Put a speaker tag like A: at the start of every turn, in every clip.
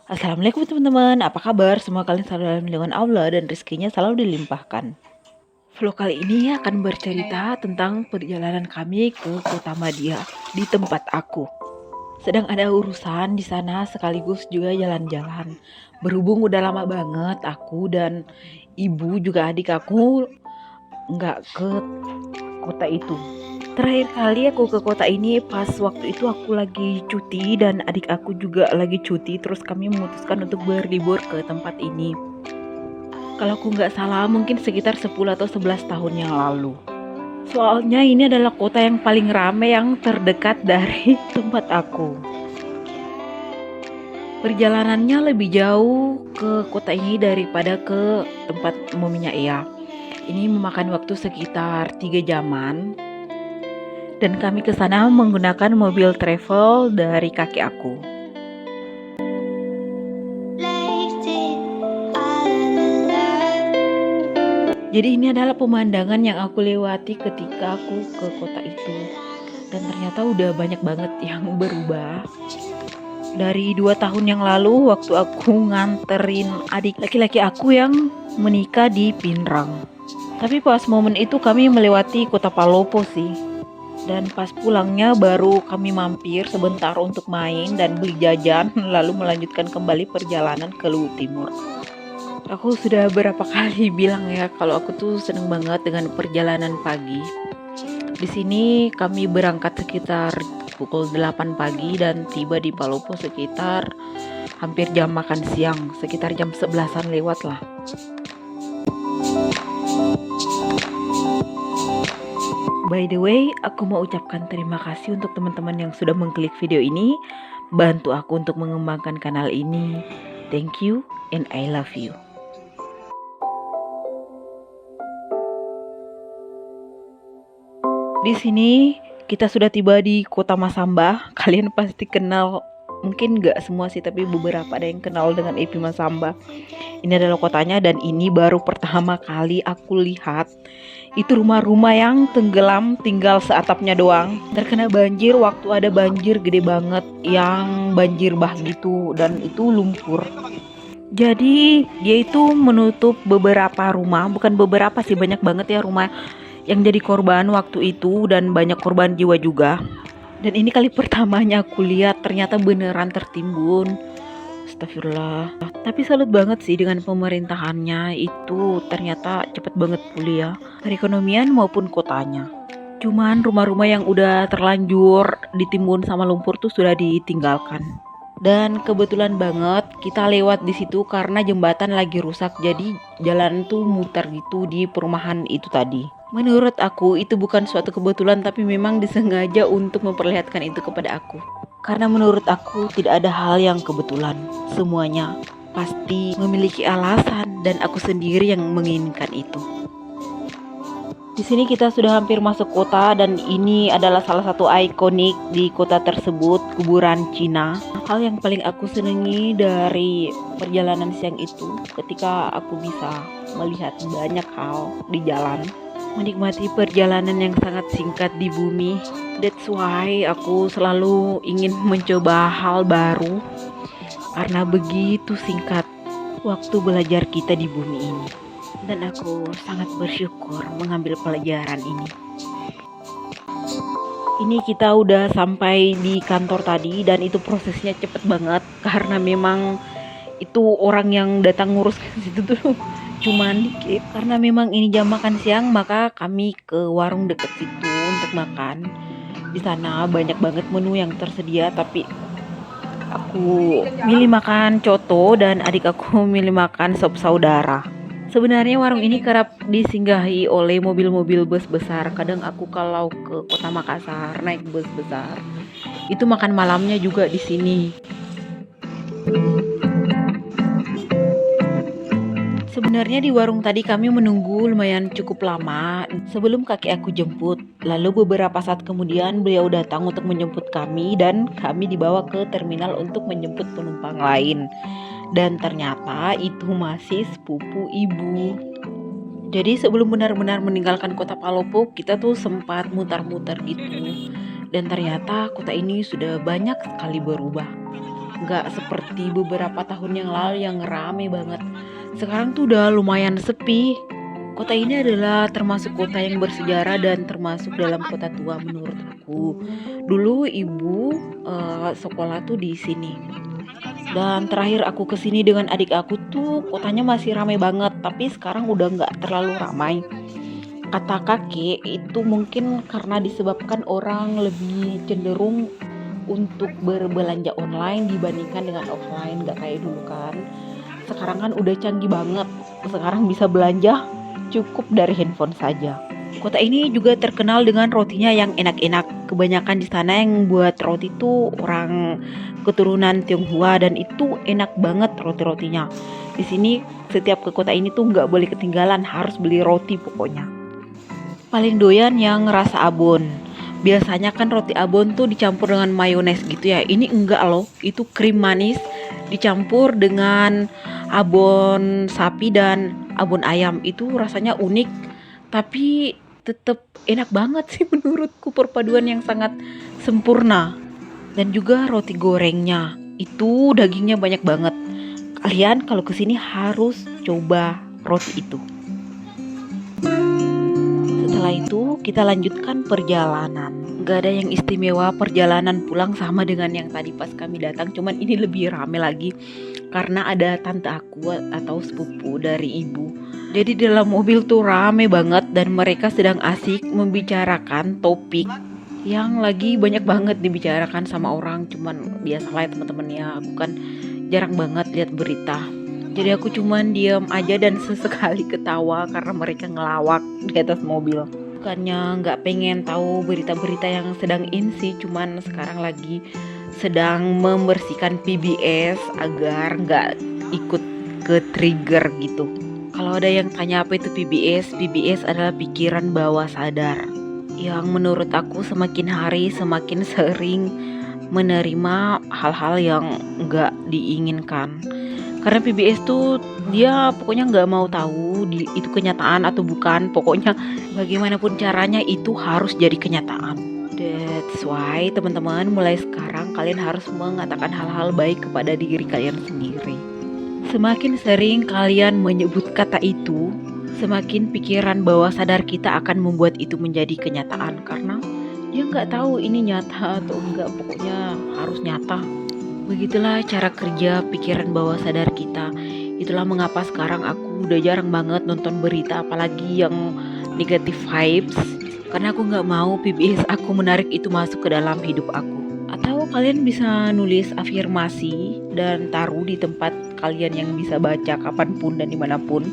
A: Assalamualaikum teman-teman, apa kabar? Semua kalian selalu dalam lindungan Allah dan rezekinya selalu dilimpahkan. Vlog kali ini akan bercerita tentang perjalanan kami ke Kota Madia di tempat aku. Sedang ada urusan di sana sekaligus juga jalan-jalan. Berhubung udah lama banget aku dan ibu juga adik aku nggak ke kota itu. Terakhir kali aku ke kota ini pas waktu itu aku lagi cuti dan adik aku juga lagi cuti. Terus kami memutuskan untuk berlibur ke tempat ini. Kalau aku nggak salah mungkin sekitar 10 atau 11 tahun yang lalu. Soalnya ini adalah kota yang paling ramai yang terdekat dari tempat aku. Perjalanannya lebih jauh ke kota ini daripada ke tempat mominya Ia. Ini memakan waktu sekitar 3 jaman. Dan kami ke sana menggunakan mobil travel dari kakek aku. Jadi ini adalah pemandangan yang aku lewati ketika aku ke kota itu. Dan ternyata udah banyak banget yang berubah. Dari 2 tahun yang lalu waktu aku nganterin adik laki-laki aku yang menikah di Pinrang. Tapi pas momen itu kami melewati kota Palopo sih. Dan pas pulangnya baru kami mampir sebentar untuk main dan beli jajan, lalu melanjutkan kembali perjalanan ke Luwu Timur. Aku sudah berapa kali bilang ya kalau aku tuh seneng banget dengan perjalanan pagi. Di sini kami berangkat sekitar pukul 8 pagi dan tiba di Palopo sekitar hampir jam makan siang, sekitar jam 11-an lewat lah. By the way, aku mau ucapkan terima kasih untuk teman-teman yang sudah mengklik video ini, bantu aku untuk mengembangkan kanal ini. Thank you and I love you. Di sini kita sudah tiba di Kota Masamba. Kalian pasti kenal, mungkin nggak semua sih, tapi beberapa ada yang kenal dengan Epi Masamba. Ini adalah kotanya dan ini baru pertama kali aku lihat itu rumah-rumah yang tenggelam tinggal seatapnya doang. Terkena banjir waktu ada banjir gede banget yang banjir bah gitu dan itu lumpur. Jadi dia itu menutup beberapa rumah, bukan beberapa sih, banyak banget ya rumah yang jadi korban waktu itu dan banyak korban jiwa juga. Dan ini kali pertamanya aku lihat ternyata beneran tertimbun. Astagfirullah. Tapi salut banget sih dengan pemerintahannya, itu ternyata cepet banget pulih ya, perekonomian maupun kotanya. Cuman rumah-rumah yang udah terlanjur ditimbun sama lumpur tuh sudah ditinggalkan. Dan kebetulan banget kita lewat di situ karena jembatan lagi rusak, jadi jalan tuh muter gitu di perumahan itu tadi. Menurut aku itu bukan suatu kebetulan tapi memang disengaja untuk memperlihatkan itu kepada aku. Karena menurut aku tidak ada hal yang kebetulan. Semuanya pasti memiliki alasan dan aku sendiri yang menginginkan itu. Di sini kita sudah hampir masuk kota dan ini adalah salah satu ikonik di kota tersebut, kuburan Cina. Hal yang paling aku senangi dari perjalanan siang itu ketika aku bisa melihat banyak hal di jalan. Menikmati perjalanan yang sangat singkat di bumi. That's why aku selalu ingin mencoba hal baru karena begitu singkat waktu belajar kita di bumi ini. Dan aku sangat bersyukur mengambil pelajaran ini. Ini kita udah sampai di kantor tadi dan itu prosesnya cepet banget karena memang itu orang yang datang ngurus ke situ tuh cuman dikit. Karena memang ini jam makan siang maka kami ke warung deket situ untuk makan. Di sana banyak banget menu yang tersedia tapi aku milih makan coto dan adik aku milih makan sop saudara. Sebenarnya warung ini kerap disinggahi oleh mobil-mobil bus besar. Kadang aku kalau ke Kota Makassar naik bus besar, itu makan malamnya juga di sini. Sebenarnya di warung tadi kami menunggu lumayan cukup lama sebelum kakek aku jemput. Lalu beberapa saat kemudian beliau datang untuk menjemput kami dan kami dibawa ke terminal untuk menjemput penumpang lain. Dan ternyata itu masih sepupu ibu. Jadi sebelum benar-benar meninggalkan kota Palopo, kita tuh sempat mutar-mutar gitu. Dan ternyata kota ini sudah banyak sekali berubah. Nggak seperti beberapa tahun yang lalu yang rame banget. Sekarang tuh udah lumayan sepi. Kota ini adalah termasuk kota yang bersejarah dan termasuk dalam kota tua menurut aku. Dulu ibu sekolah tuh di sini. Dan terakhir aku kesini dengan adik aku tuh kotanya masih ramai banget, tapi sekarang udah nggak terlalu ramai. Kata kakek itu mungkin karena disebabkan orang lebih cenderung untuk berbelanja online dibandingkan dengan offline, nggak kayak dulu kan. Sekarang kan udah canggih banget, sekarang bisa belanja cukup dari handphone saja. Kota ini juga terkenal dengan rotinya yang enak-enak. Kebanyakan di sana yang buat roti itu orang keturunan Tionghoa dan itu enak banget roti-rotinya. Di sini setiap ke kota ini tuh nggak boleh ketinggalan, harus beli roti pokoknya. Paling doyan yang rasa abon. Biasanya kan roti abon tuh dicampur dengan mayones gitu ya. Ini enggak loh, itu krim manis dicampur dengan abon sapi dan abon ayam. Itu rasanya unik, tapi tetap enak banget sih menurutku, perpaduan yang sangat sempurna. Dan juga roti gorengnya, itu dagingnya banyak banget. Kalian kalau kesini harus coba roti itu. Setelah itu kita lanjutkan perjalanan. Gak ada yang istimewa, perjalanan pulang sama dengan yang tadi pas kami datang, cuman ini lebih rame lagi karena ada tante aku atau sepupu dari ibu. Jadi dalam mobil tuh rame banget dan mereka sedang asik membicarakan topik yang lagi banyak banget dibicarakan sama orang. Cuman biasalah ya teman-teman ya, aku kan jarang banget lihat berita. Jadi aku cuman diam aja dan sesekali ketawa karena mereka ngelawak di atas mobil. Bukannya nggak pengen tahu berita-berita yang sedang in sih, cuman sekarang lagi sedang membersihkan PBS agar nggak ikut ke trigger gitu. Kalau ada yang tanya apa itu PBS, PBS adalah pikiran bawah sadar. Yang menurut aku semakin hari semakin sering menerima hal-hal yang nggak diinginkan. Karena PBS tuh dia pokoknya nggak mau tahu itu kenyataan atau bukan. Pokoknya bagaimanapun caranya itu harus jadi kenyataan. That's why teman-teman mulai sekarang kalian harus mengatakan hal-hal baik kepada diri kalian sendiri. Semakin sering kalian menyebut kata itu, semakin pikiran bawah sadar kita akan membuat itu menjadi kenyataan. Karena dia nggak tahu ini nyata atau enggak, pokoknya harus nyata. Begitulah cara kerja pikiran bawah sadar kita. Itulah mengapa sekarang aku udah jarang banget nonton berita apalagi yang negative vibes. Karena aku gak mau PBS aku menarik itu masuk ke dalam hidup aku. Atau kalian bisa nulis afirmasi dan taruh di tempat kalian yang bisa baca kapanpun dan dimanapun.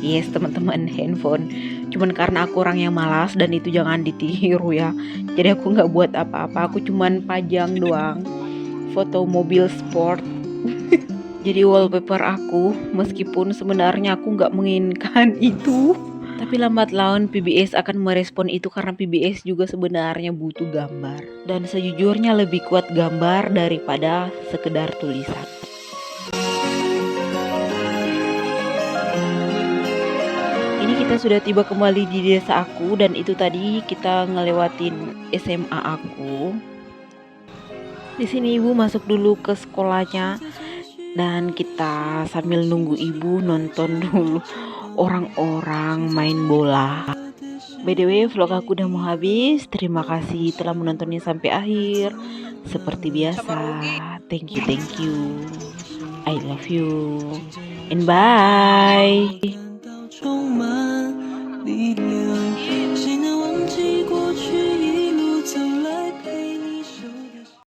A: Yes teman-teman, handphone. Cuman karena aku orang yang malas dan itu jangan ditiru ya. Jadi aku gak buat apa-apa, aku cuman pajang doang foto mobil sport jadi wallpaper aku, meskipun sebenarnya aku nggak menginginkan itu, tapi lambat laun PBS akan merespon itu karena PBS juga sebenarnya butuh gambar dan sejujurnya lebih kuat gambar daripada sekedar tulisan. Ini kita sudah tiba kembali di desa aku dan itu tadi kita ngelewatin SMA aku. Di sini ibu masuk dulu ke sekolahnya dan kita sambil nunggu ibu nonton dulu orang-orang main bola. By the way, vlog aku udah mau habis. Terima kasih telah menontonnya sampai akhir. Seperti biasa, thank you. I love you. And bye.